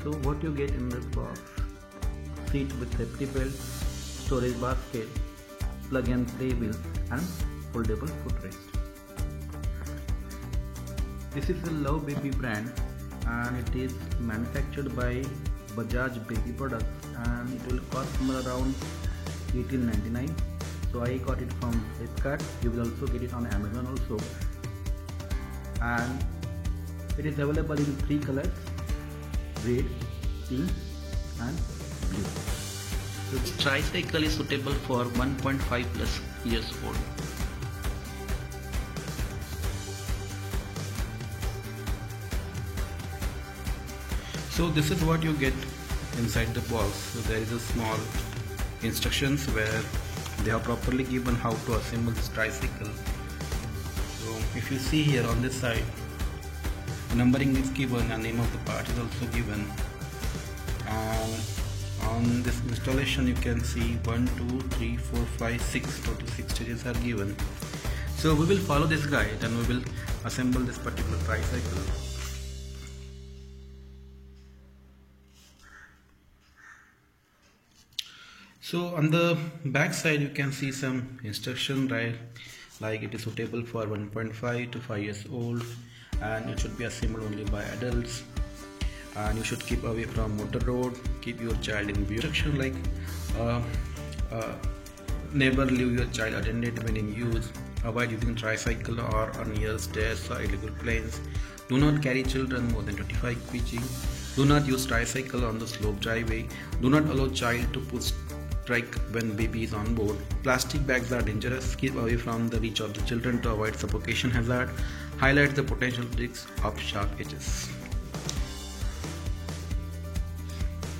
So what you get in this box: seat with safety belt, storage basket, plug and play wheels and foldable footrest. This is a Love Baby brand and it is manufactured by Bajaj Baby Products and it will cost somewhere around $18.99. So I got it from Flipkart. You will also get it on Amazon also, and it is available in 3 colors: red, pink and blue. So this tricycle is suitable for 1.5 plus years old. So this is what you get inside the box. So there is a small instructions where they have properly given how to assemble this tricycle. So if you see here on this side, numbering is given and name of the part is also given, and on this installation you can see 1, 2, 3, 4, 5, 6 total 6 stages are given. So we will follow this guide and we will assemble this particular tricycle. So on the back side you can see some instruction, right, like it is suitable for 1.5 to 5 years old and it should be assembled only by adults, and you should keep away from motor road, keep your child in view. Instruction like never leave your child unattended when in use, avoid using tricycle or on near stairs or illegal planes, do not carry children more than 25 kg, do not use tricycle on the slope driveway, do not allow child to push trike when baby is on board. Plastic bags are dangerous. Keep away from the reach of the children to avoid suffocation hazard. Highlight the potential risks of sharp edges.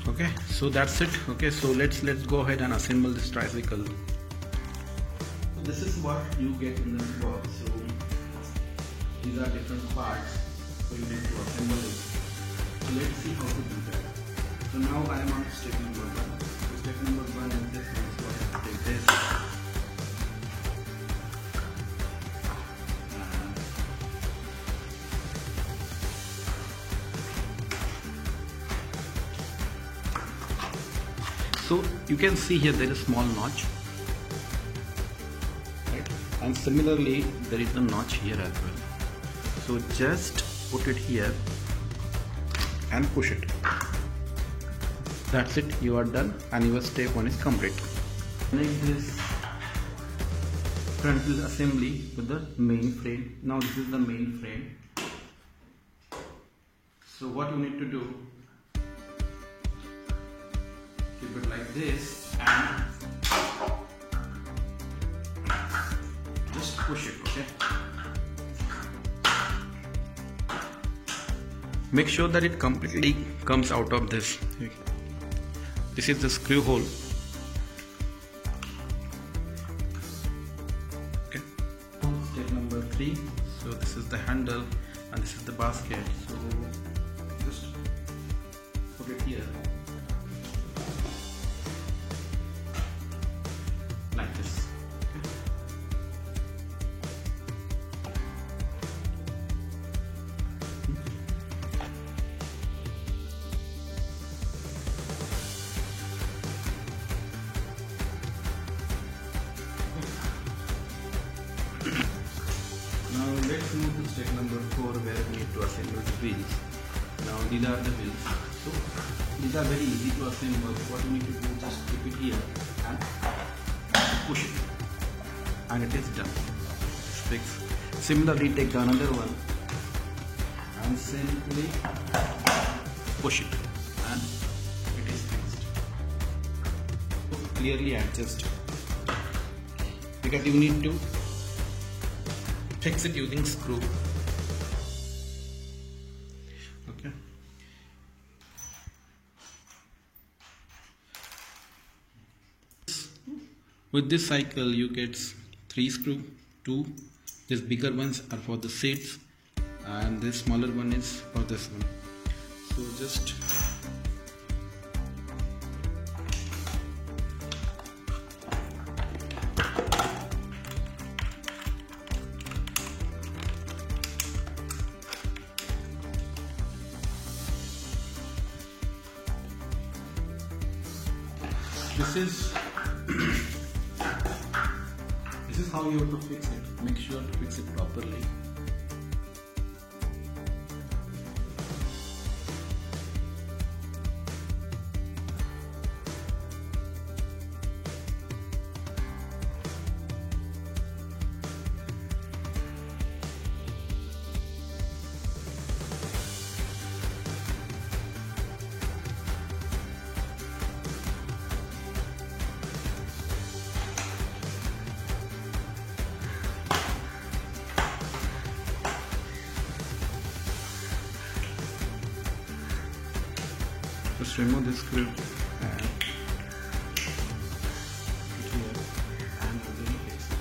Okay, so that's it. Okay, so let's go ahead and assemble this tricycle. This is what you get in this box. So these are different parts. So you need to assemble it. So let's see how to do that. So now I am on step number 1. Step number 1 is this one, so I have to take this so you can see here there is a small notch, right? And similarly there is a notch here as well. So just put it here and push it. That's it, you are done and your step 1 is complete. Make this front wheel assembly with the main frame. Now this is the main frame. So what you need to do, keep it like this and just push it, okay? Make sure that it completely comes out of this. This is the screw hole. Okay. Step number 3. So this is the handle and this is the basket. So just put it here like this. Okay. Now let's move to step number 4 where we need to assemble the wheels. Now these are the wheels. So these are very easy to assemble. What you need to do, just keep it here and push it and it is done. It's fixed. Similarly take another one and simply push it and it is fixed. So clearly adjust because you need to fix it using screw. Okay. With this cycle you get 3 screws, 2. These bigger ones are for the seats and this smaller one is for this one. So just this is this is how you have to fix it. Make sure to fix it properly. Just remove this screw and put here and again fix it.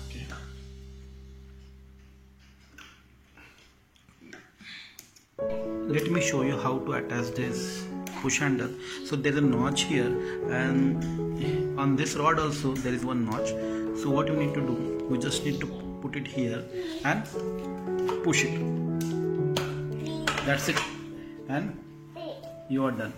Okay. Let me show you how to attach this push handle. So there is a notch here, and on this rod also there is one notch. So what you need to do, you just need to put it here and push it. That's it, and you are done.